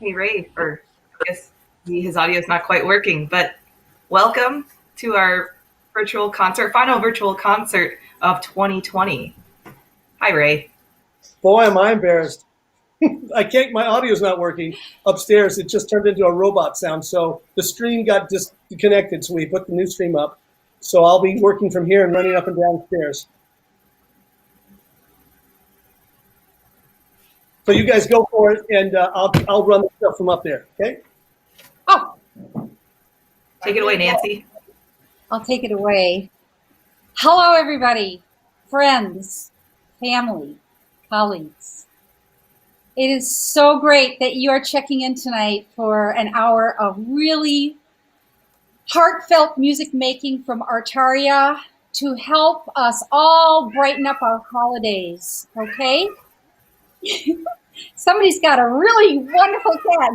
Hey, Ray, or I guess his audio is not quite working, but welcome to our final virtual concert of 2020. Hi, Ray. Boy, am I embarrassed. My audio's not working upstairs. It just turned into a robot sound. So the stream got disconnected. So we put the new stream up. So I'll be working from here and running up and downstairs. So you guys go for it, and I'll run the stuff from up there. Okay? Oh, Take it away, Nancy. I'll take it away. Hello, everybody, friends, family, colleagues. It is so great that you are checking in tonight for an hour of really heartfelt music making from Artaria to help us all brighten up our holidays, okay? Somebody's got a really wonderful cat.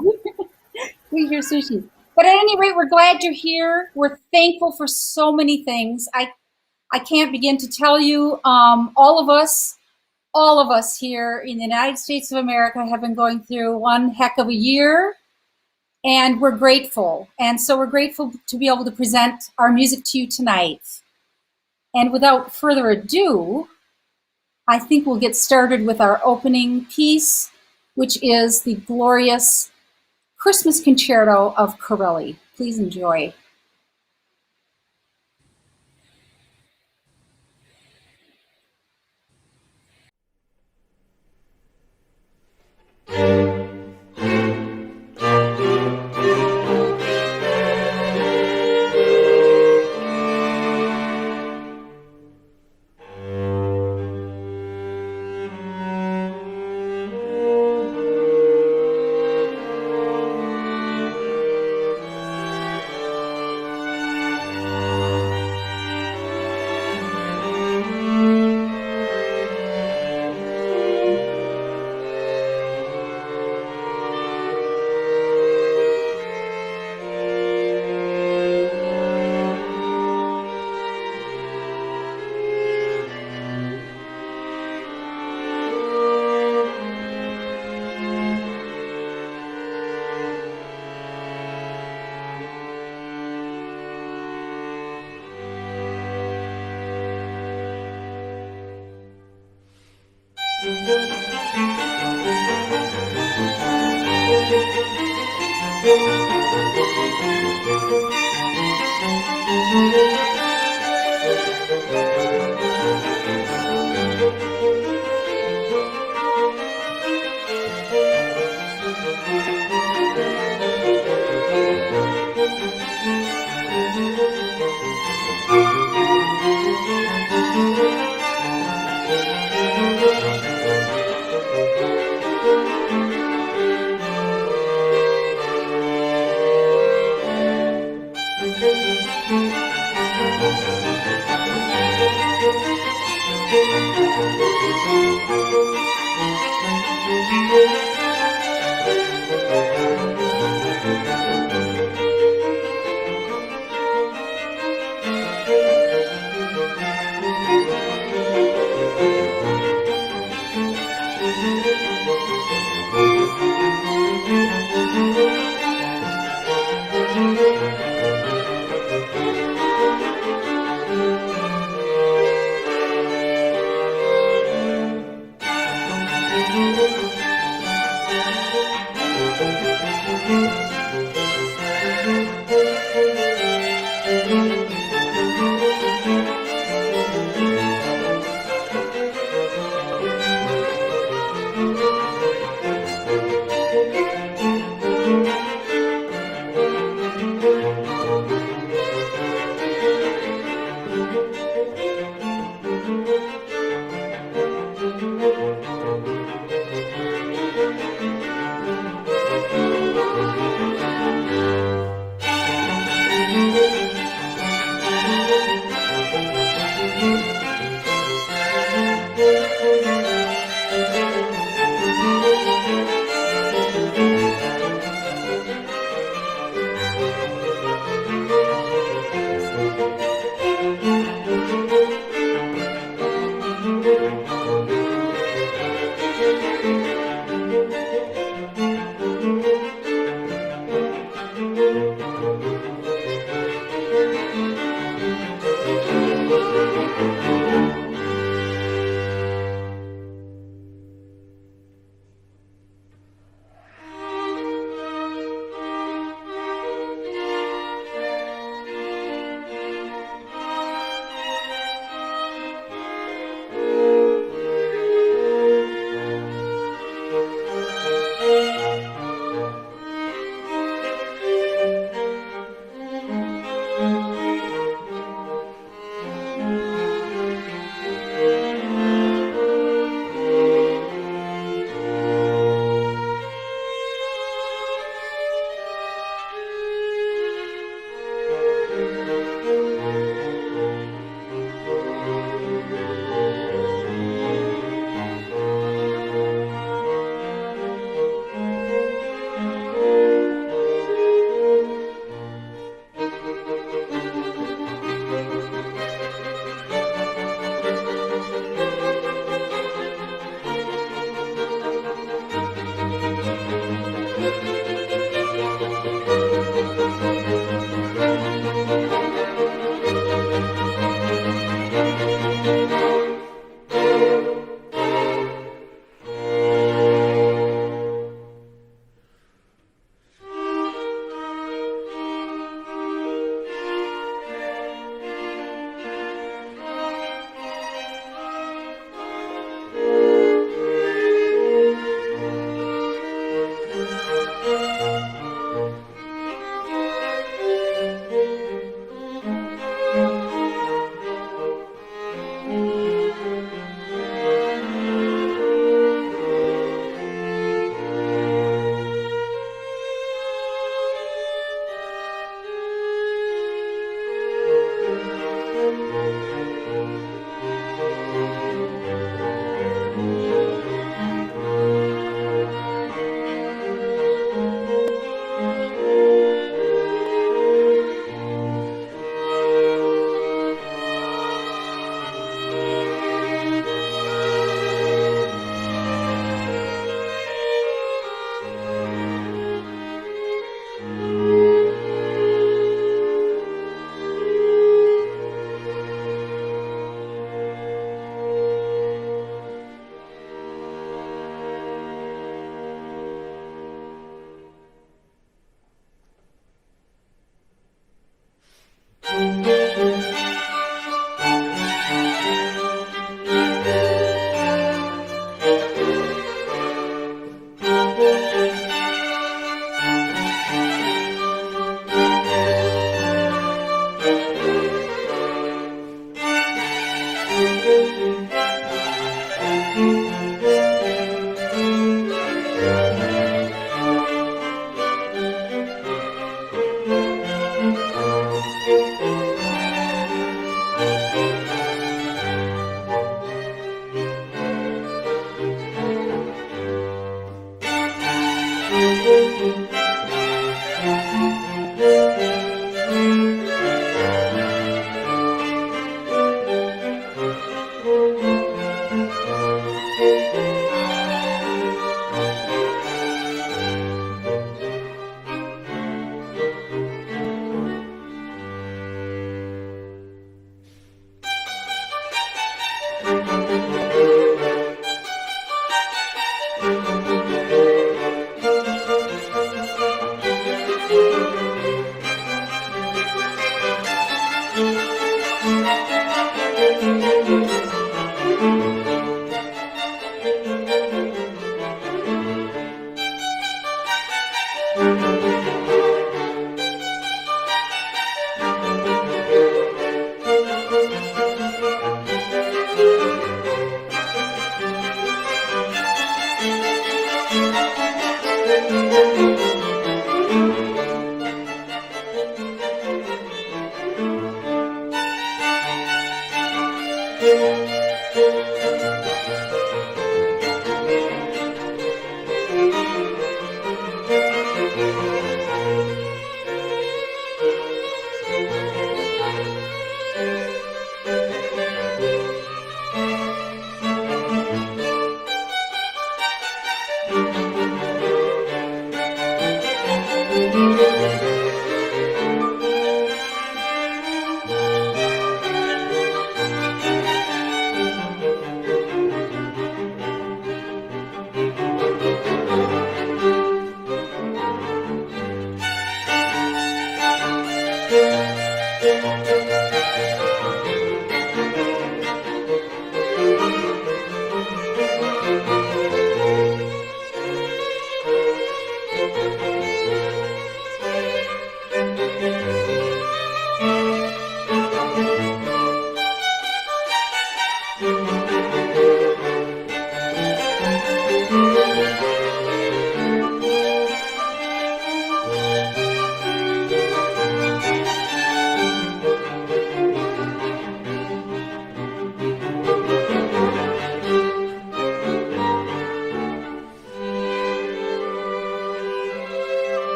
We hear sushi. But at any rate, we're glad you're here. We're thankful for so many things. I can't begin to tell you, all of us here in the United States of America have been going through one heck of a year, and we're grateful. And so we're grateful to be able to present our music to you tonight. And without further ado, I think we'll get started with our opening piece, which is the glorious Christmas Concerto of Corelli. Please enjoy.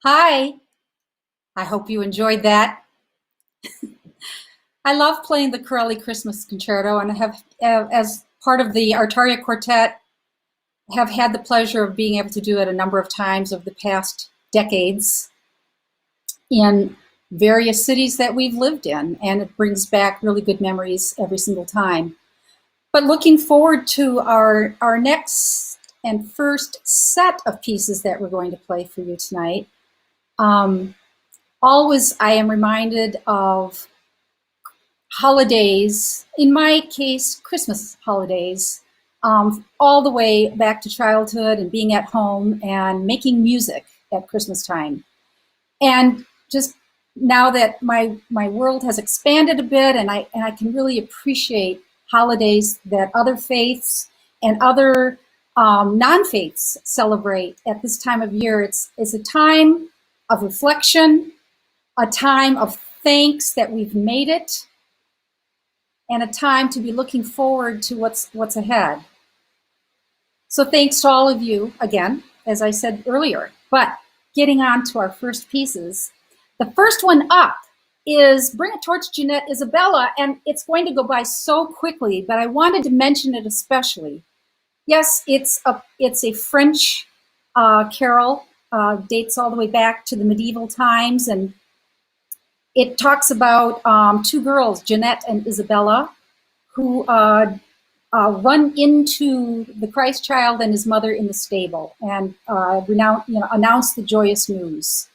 Hi. I hope you enjoyed that. I love playing the Corelli Christmas Concerto, and I have, as part of the Artaria Quartet, have had the pleasure of being able to do it a number of times over the past decades in various cities that we've lived in, and it brings back really good memories every single time. But looking forward to our next and first set of pieces that we're going to play for you tonight. Always I am reminded of holidays, in my case, Christmas holidays, all the way back to childhood and being at home and making music at Christmas time. And just now that my world has expanded a bit, and I can really appreciate holidays that other faiths and other non-faiths celebrate at this time of year. It's a time of reflection, a time of thanks that we've made it, and a time to be looking forward to what's ahead. So thanks to all of you again, as I said earlier. But getting on to our first pieces, the first one up is Bring a Torch, Jeanette, Isabella, and it's going to go by so quickly, but I wanted to mention it especially. Yes, it's a French carol, dates all the way back to the medieval times, and it talks about two girls, Jeanette and Isabella, who run into the Christ child and his mother in the stable and announce the joyous news.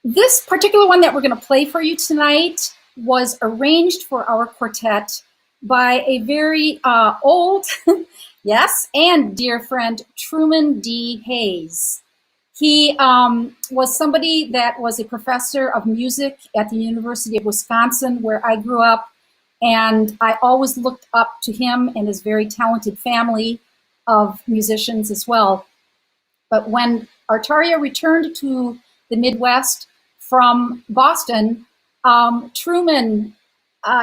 This particular one that we're going to play for you tonight was arranged for our quartet by a very old, yes, and dear friend, Truman D. Hayes. He was somebody that was a professor of music at the University of Wisconsin, where I grew up, and I always looked up to him and his very talented family of musicians as well. But when Artaria returned to the Midwest from Boston, Truman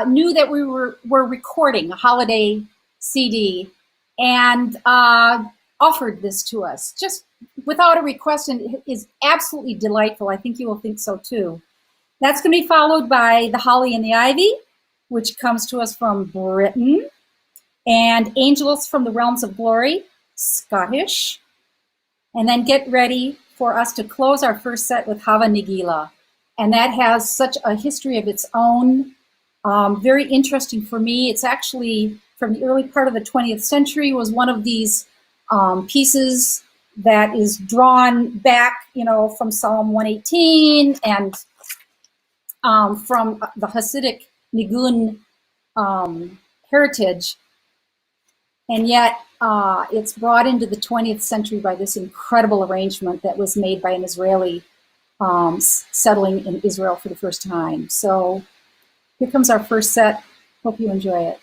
knew that we were recording a holiday CD and offered this to us just without a request, and it is absolutely delightful. I think you will think so too. That's going to be followed by The Holly and the Ivy, which comes to us from Britain, and Angels from the Realms of Glory, Scottish. And then get ready for us to close our first set with Hava Nagila. And that has such a history of its own, very interesting for me. It's actually from the early part of the 20th century, was one of these pieces that is drawn back, from Psalm 118 and from the Hasidic Nigun heritage. And yet it's brought into the 20th century by this incredible arrangement that was made by an Israeli settling in Israel for the first time. So here comes our first set. Hope you enjoy it.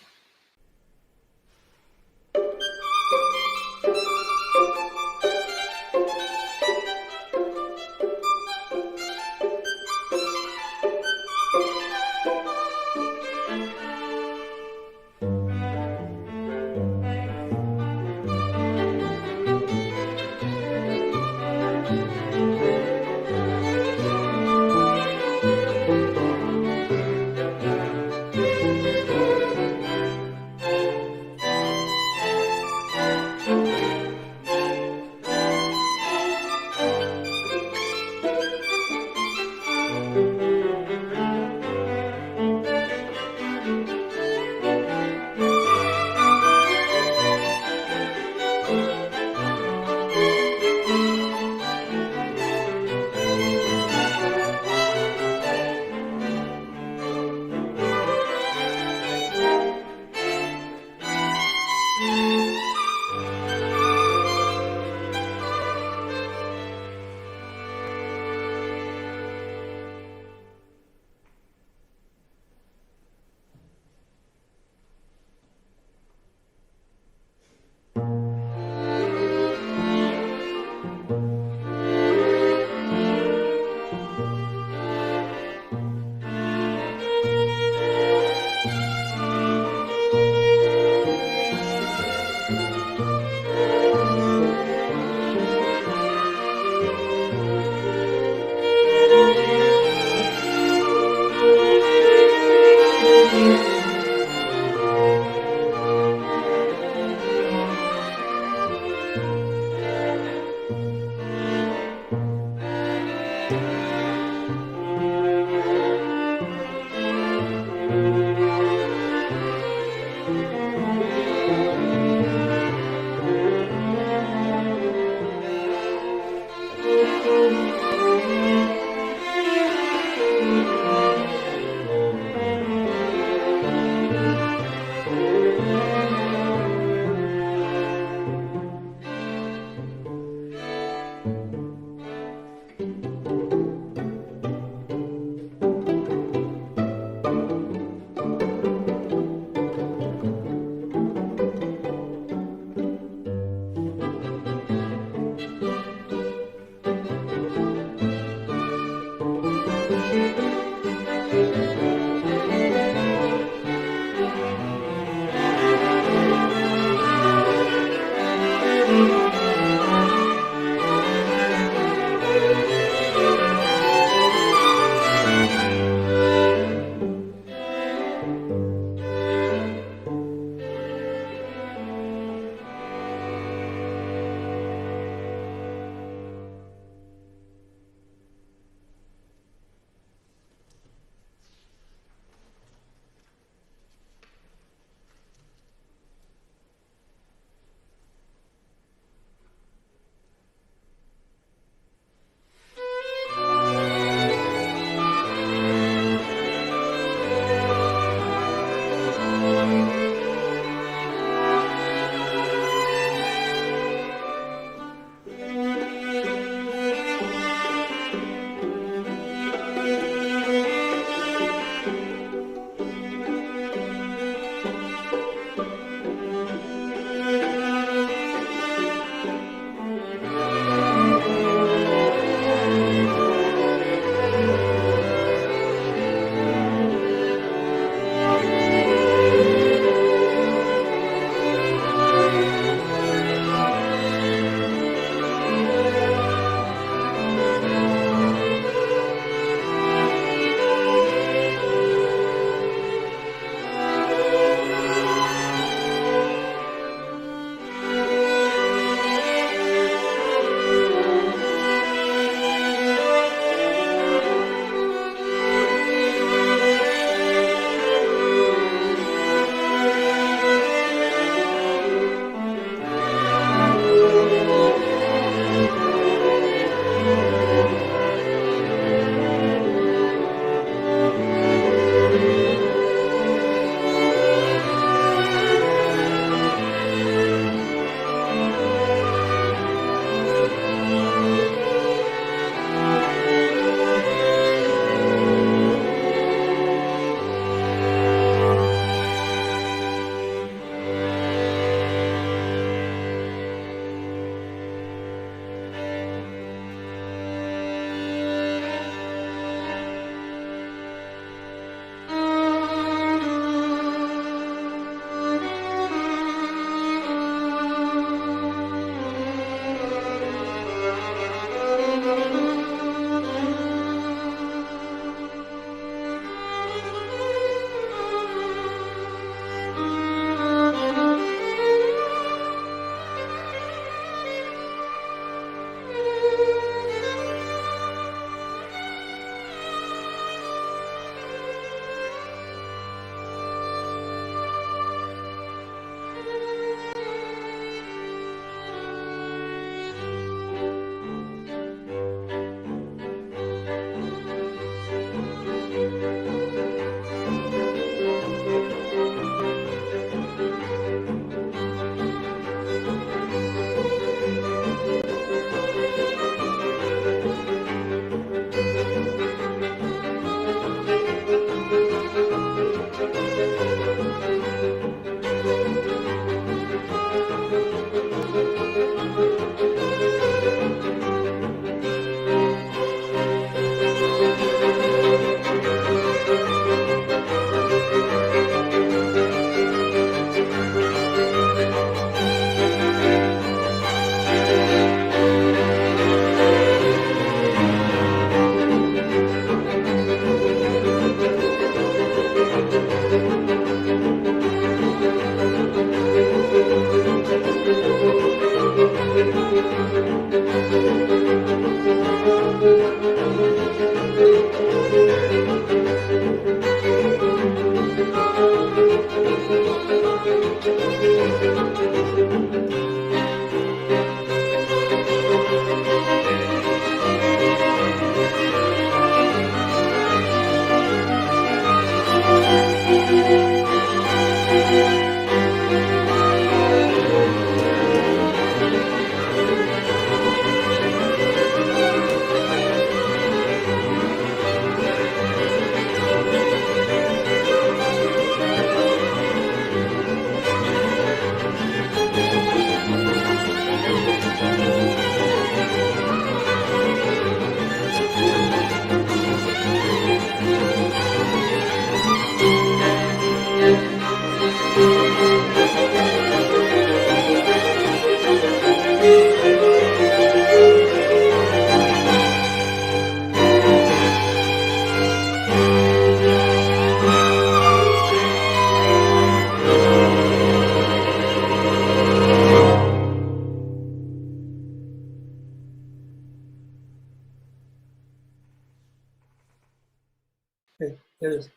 Okay, there it is.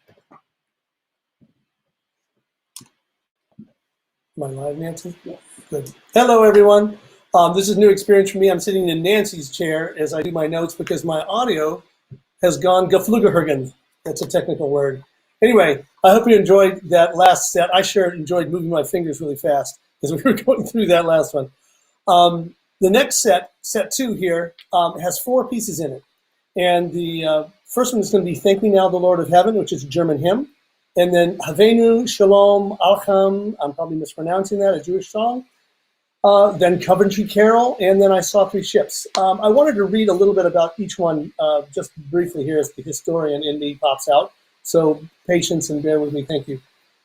Am I live, Nancy? Yeah. Good. Hello, everyone. This is a new experience for me. I'm sitting in Nancy's chair as I do my notes because my audio has gone geflugerhurgen. That's a technical word. Anyway, I hope you enjoyed that last set. I sure enjoyed moving my fingers really fast as we were going through that last one. The next set 2 here, has 4 pieces in it. And the first one is going to be Thank Me Now, the Lord of Heaven, which is a German hymn. And then Hevenu, Shalom, Alechem, I'm probably mispronouncing that, a Jewish song. Then Coventry Carol, and then I Saw 3 Ships. I wanted to read a little bit about each one just briefly here as the historian in me pops out. So patience and bear with me, thank you.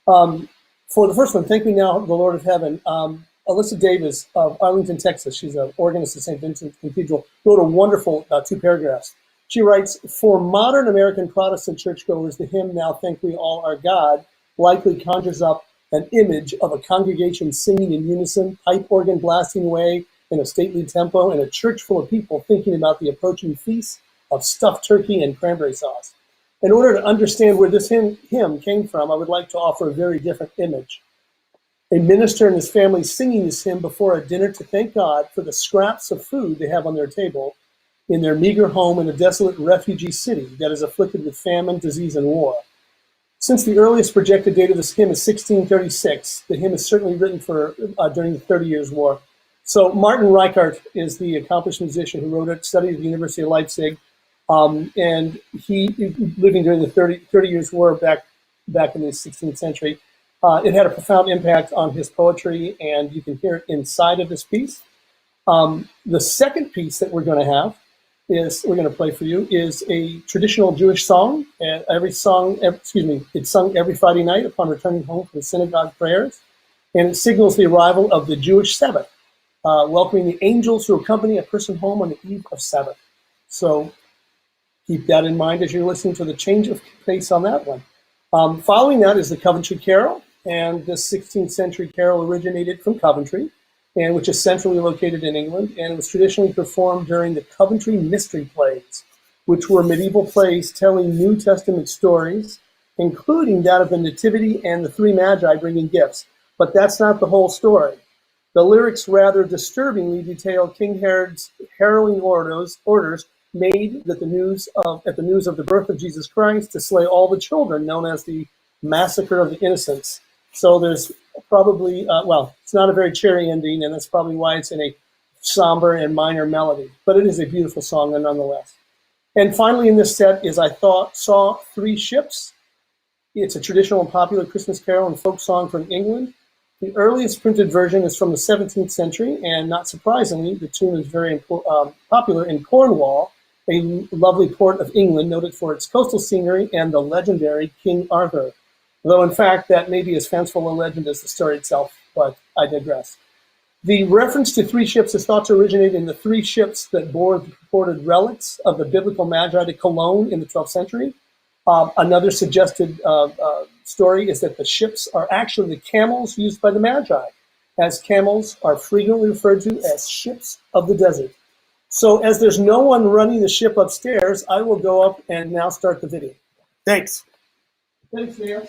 For the first one, Thank Me Now, the Lord of Heaven, Alyssa Davis of Arlington, Texas, she's an organist at St. Vincent Cathedral, wrote a wonderful 2 paragraphs. She writes, for modern American Protestant churchgoers, the hymn Now Thank We All Our God likely conjures up an image of a congregation singing in unison, pipe organ blasting away in a stately tempo, and a church full of people thinking about the approaching feast of stuffed turkey and cranberry sauce. In order to understand where this hymn came from, I would like to offer a very different image. A minister and his family singing this hymn before a dinner to thank God for the scraps of food they have on their table in their meager home in a desolate refugee city that is afflicted with famine, disease, and war. Since the earliest projected date of this hymn is 1636, the hymn is certainly written for during the 30 Years' War. So Martin Reichart is the accomplished musician who wrote it, studied at the University of Leipzig, and he, living during the 30 Years' War back in the 16th century, it had a profound impact on his poetry, and you can hear it inside of this piece. The second piece that we're going to play for you is a traditional Jewish song. It's sung every Friday night upon returning home from synagogue prayers, and it signals the arrival of the Jewish Sabbath, welcoming the angels who accompany a person home on the eve of Sabbath. So keep that in mind as you're listening to the change of pace on that one. Following that is the Coventry Carol, and this 16th century carol originated from Coventry, and which is centrally located in England, and it was traditionally performed during the Coventry Mystery Plays, which were medieval plays telling New Testament stories, including that of the Nativity and the 3 Magi bringing gifts. But that's not the whole story. The lyrics rather disturbingly detail King Herod's harrowing orders made at the news of the birth of Jesus Christ to slay all the children, known as the Massacre of the Innocents. So there's probably, it's not a very cheery ending, and that's probably why it's in a somber and minor melody, but it is a beautiful song nonetheless. And finally in this set is I Saw 3 Ships. It's a traditional and popular Christmas carol and folk song from England. The earliest printed version is from the 17th century, and not surprisingly, the tune is very popular in Cornwall, a lovely port of England noted for its coastal scenery and the legendary King Arthur. Though, in fact, that may be as fanciful a legend as the story itself, but I digress. The reference to 3 ships is thought to originate in the 3 ships that bore the purported relics of the biblical Magi to Cologne in the 12th century. Another suggested story is that the ships are actually the camels used by the Magi, as camels are frequently referred to as ships of the desert. So as there's no one running the ship upstairs, I will go up and now start the video. Thanks. Thanks, Leah.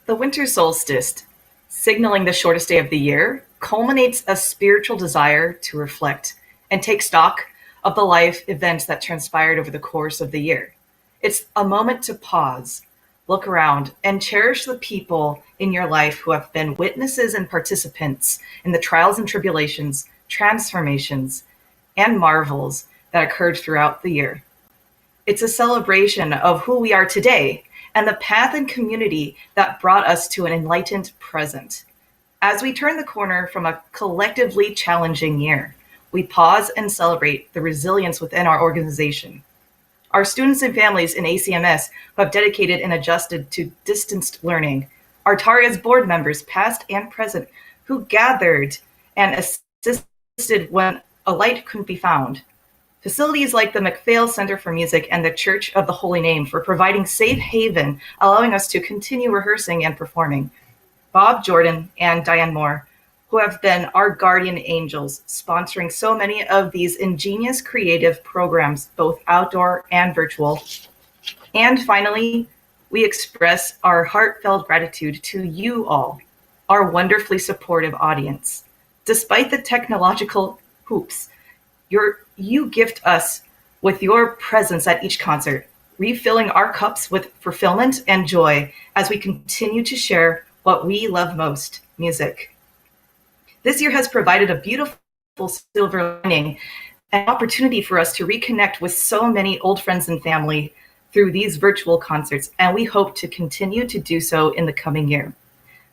The winter solstice, signaling the shortest day of the year, culminates a spiritual desire to reflect and take stock of the life events that transpired over the course of the year. It's a moment to pause, look around, and cherish the people in your life who have been witnesses and participants in the trials and tribulations, transformations, and marvels that occurred throughout the year. It's a celebration of who we are today and the path and community that brought us to an enlightened present. As we turn the corner from a collectively challenging year, we pause and celebrate the resilience within our organization. Our students and families in ACMS who have dedicated and adjusted to distanced learning, Artaria's board members, past and present, who gathered and assisted when a light couldn't be found. Facilities like the MacPhail Center for Music and the Church of the Holy Name for providing safe haven, allowing us to continue rehearsing and performing. Bob Jordan and Diane Moore, who have been our guardian angels, sponsoring so many of these ingenious creative programs, both outdoor and virtual. And finally, we express our heartfelt gratitude to you all, our wonderfully supportive audience. Despite the technological hoops, you gift us with your presence at each concert, refilling our cups with fulfillment and joy as we continue to share what we love most, music. This year has provided a beautiful silver lining, an opportunity for us to reconnect with so many old friends and family through these virtual concerts, and we hope to continue to do so in the coming year.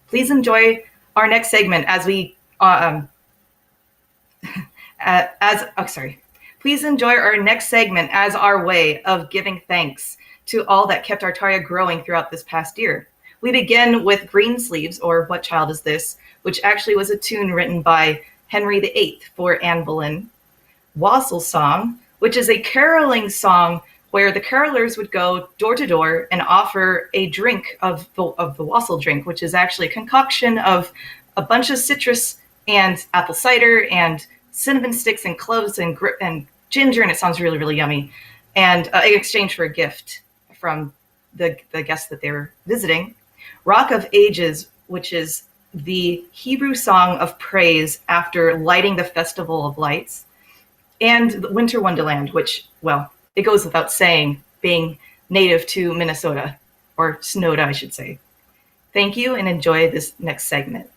Please enjoy our next segment Please enjoy our next segment as our way of giving thanks to all that kept Artaria growing throughout this past year. We begin with Greensleeves, or What Child Is This?, which actually was a tune written by Henry VIII for Anne Boleyn. Wassail Song, which is a caroling song where the carolers would go door to door and offer a drink of the wassail drink, which is actually a concoction of a bunch of citrus and apple cider and cinnamon sticks and cloves and ginger, and it sounds really, really yummy, and in exchange for a gift from the guests that they were visiting. Rock of Ages, which is the Hebrew song of praise after lighting the Festival of Lights, and Winter Wonderland, which, well, it goes without saying, being native to Minnesota, or Snowda, I should say. Thank you, and enjoy this next segment.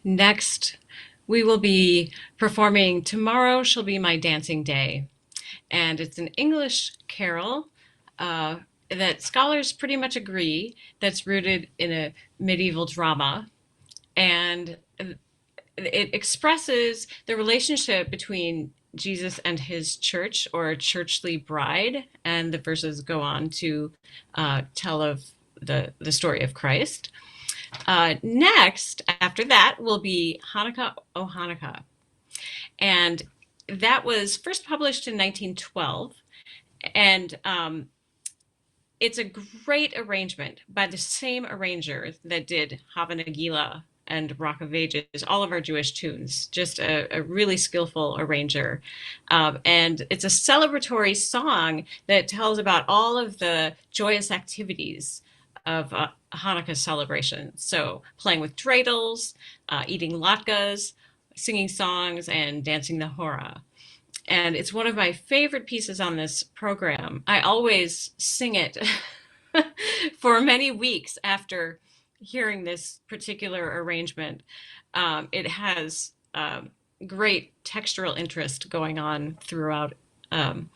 Next, we will be performing Tomorrow Shall Be My Dancing Day. And it's an English carol that scholars pretty much agree that's rooted in a medieval drama. And it expresses the relationship between Jesus and his church, or churchly bride, and the verses go on to tell of the story of Christ. Next, after that, will be Hanukkah, O Hanukkah. And that was first published in 1912. And it's a great arrangement by the same arranger that did Hava Nagila and Rock of Ages, all of our Jewish tunes, just a really skillful arranger. And it's a celebratory song that tells about all of the joyous activities of Hanukkah celebration. So playing with dreidels, eating latkes, singing songs, and dancing the hora. And it's one of my favorite pieces on this program. I always sing it for many weeks after hearing this particular arrangement. It has great textural interest going on throughout. And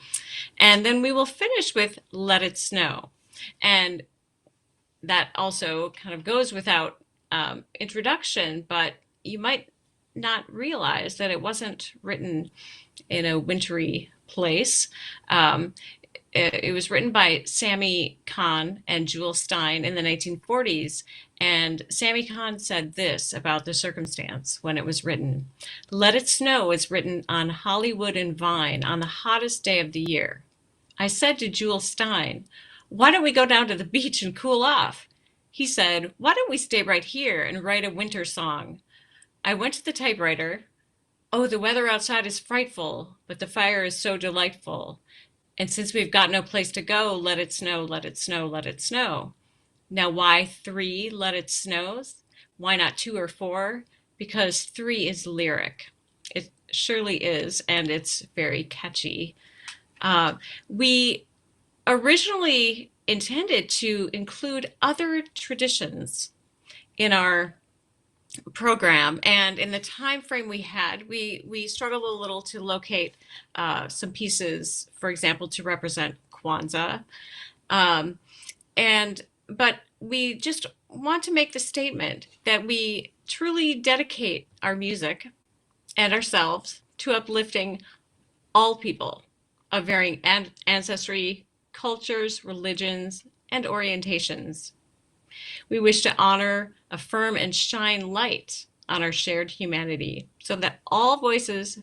then we will finish with Let It Snow. And that also kind of goes without introduction, but you might not realize that it wasn't written in a wintry place. It was written by Sammy Kahn and Jewel Stein in the 1940s. And Sammy Kahn said this about the circumstance when it was written. Let It Snow is written on Hollywood and Vine on the hottest day of the year. I said to Jewel Stein, why don't we go down to the beach and cool off? He said, why don't we stay right here and write a winter song? I went to the typewriter. Oh, the weather outside is frightful, but the fire is so delightful. And since we've got no place to go, let it snow, let it snow, let it snow. Now, why 3 let it snows? Why not 2 or 4? Because 3 is lyric. It surely is, and it's very catchy. We originally intended to include other traditions in our program, and in the time frame we had, we struggled a little to locate some pieces, for example, to represent Kwanzaa, but we just want to make the statement that we truly dedicate our music and ourselves to uplifting all people of varying ancestry, cultures, religions, and orientations. We wish to honor, affirm, and shine light on our shared humanity so that all voices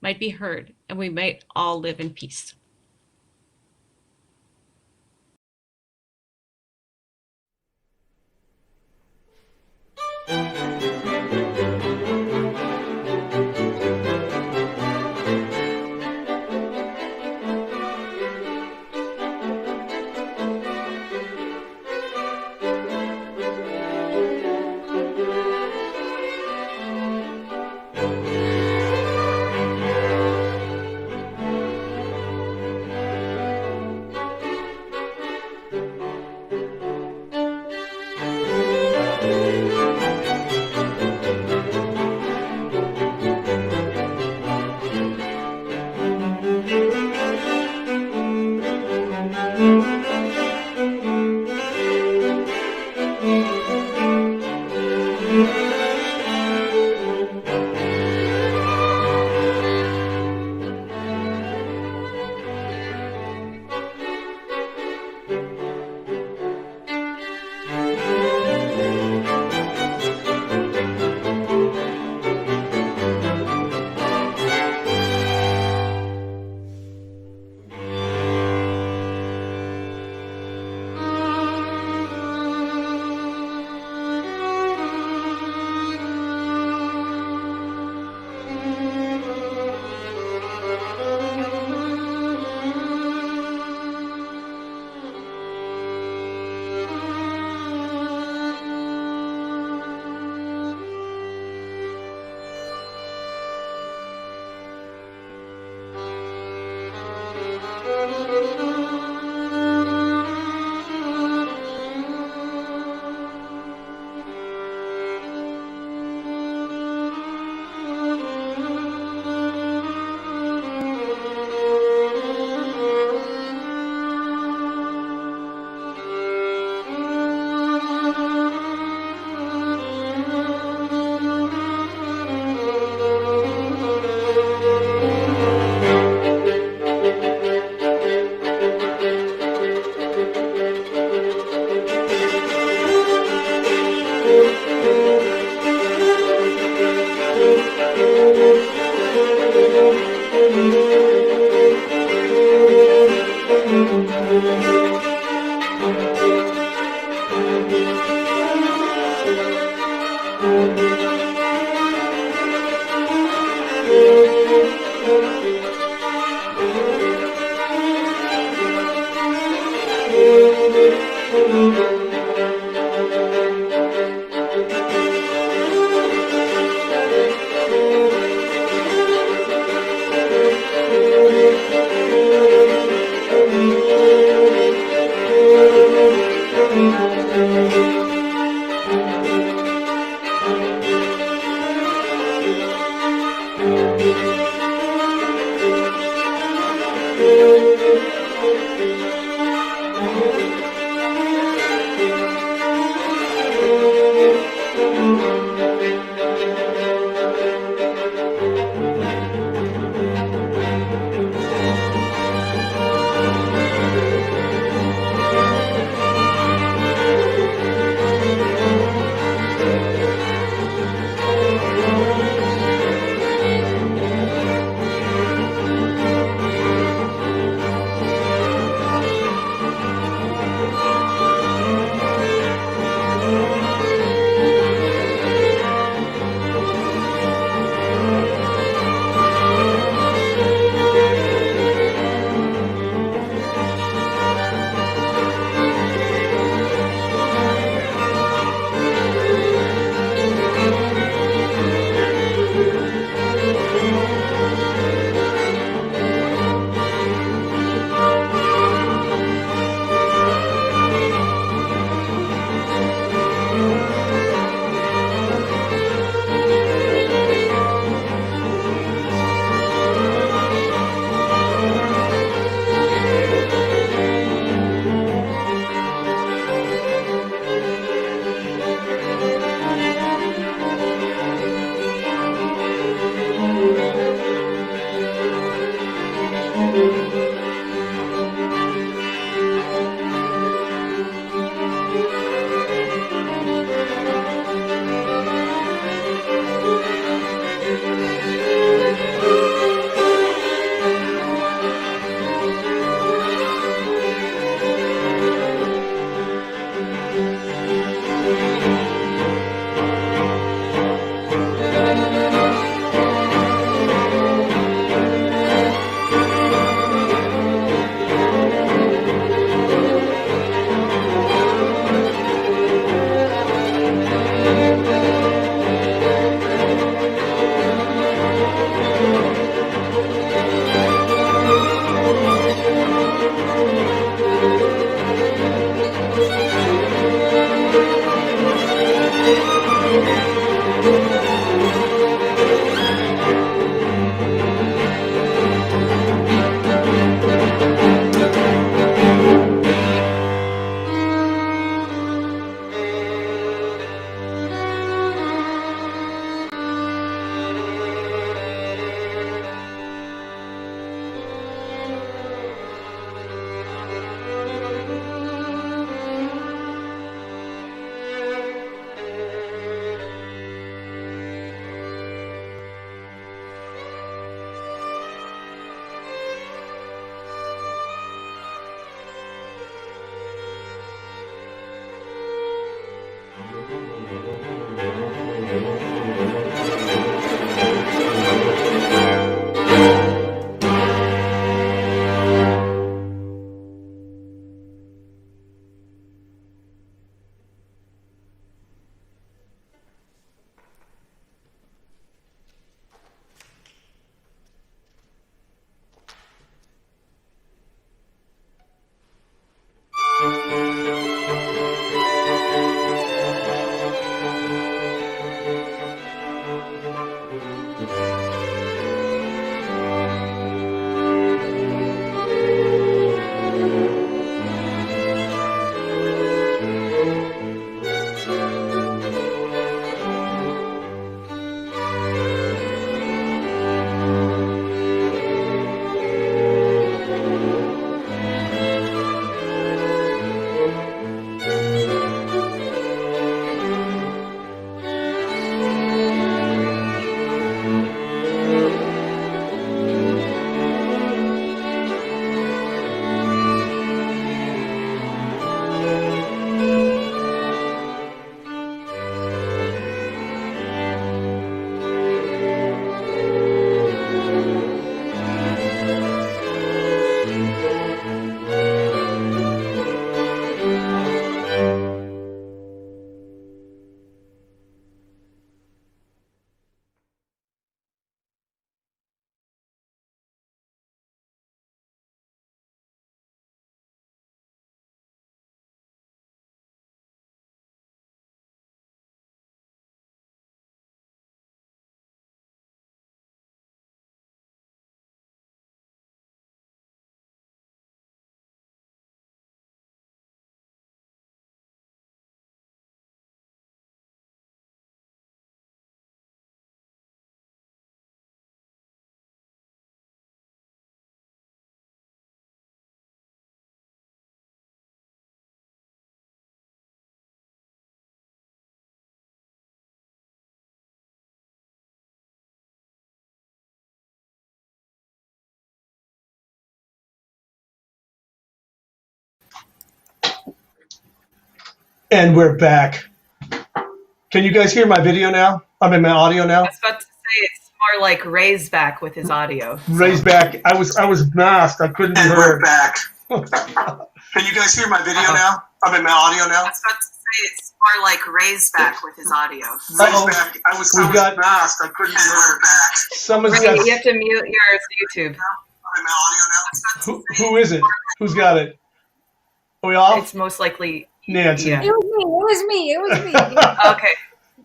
might be heard and we might all live in peace. And we're back. Can you guys hear my video now? I mean, my audio now? I was about to say it's more like Ray's back with his audio. Ray's back. I was masked. I couldn't be heard. We're back. Can you guys hear my video now? I mean, my audio now? I was about to say it's more like Ray's back with his audio. Ray's back. I was masked. I couldn't be heard. Back. Someone's Ray, got. you have to mute your YouTube. I mean, my audio now? Who is it? Who's got it? Are we off? It's most likely Nancy. Yeah. It was me. Okay.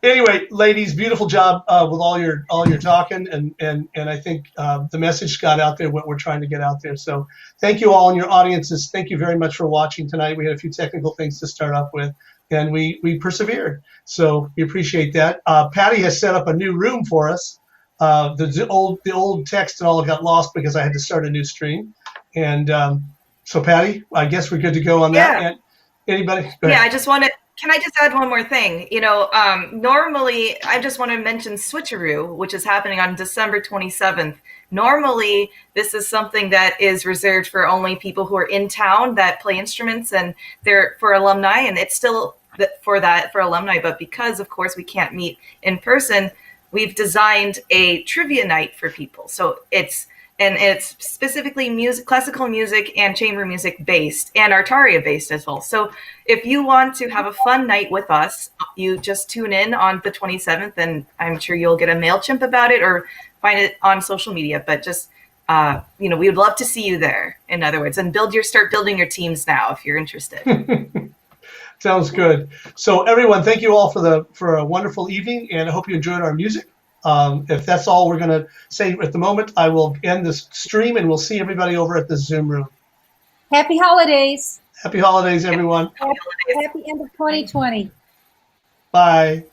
Anyway, ladies, beautiful job with all your talking, and I think the message got out there, what we're trying to get out there. So thank you all, and your audiences. Thank you very much for watching tonight. We had a few technical things to start up with, and we persevered. So we appreciate that. Patty has set up a new room for us. The old text and all got lost because I had to start a new stream, and so Patty, I guess we're good to go on that. Yeah. And anybody? Yeah, can I just add one more thing? Normally, I just want to mention Switcheroo, which is happening on December 27th. Normally, this is something that is reserved for only people who are in town that play instruments, and they're for alumni, and it's still for alumni. But because, of course, we can't meet in person, we've designed a trivia night for people. So it's specifically classical music and chamber music based, and Artaria based as well. So if you want to have a fun night with us, you just tune in on the 27th, and I'm sure you'll get a MailChimp about it or find it on social media. But just we would love to see you there. In other words, and start building your teams now if you're interested. Sounds good. So everyone, thank you all for a wonderful evening, and I hope you enjoyed our music. If that's all we're going to say at the moment, I will end this stream, and we'll see everybody over at the Zoom room. Happy holidays. Happy holidays, everyone. Happy end of 2020. Bye.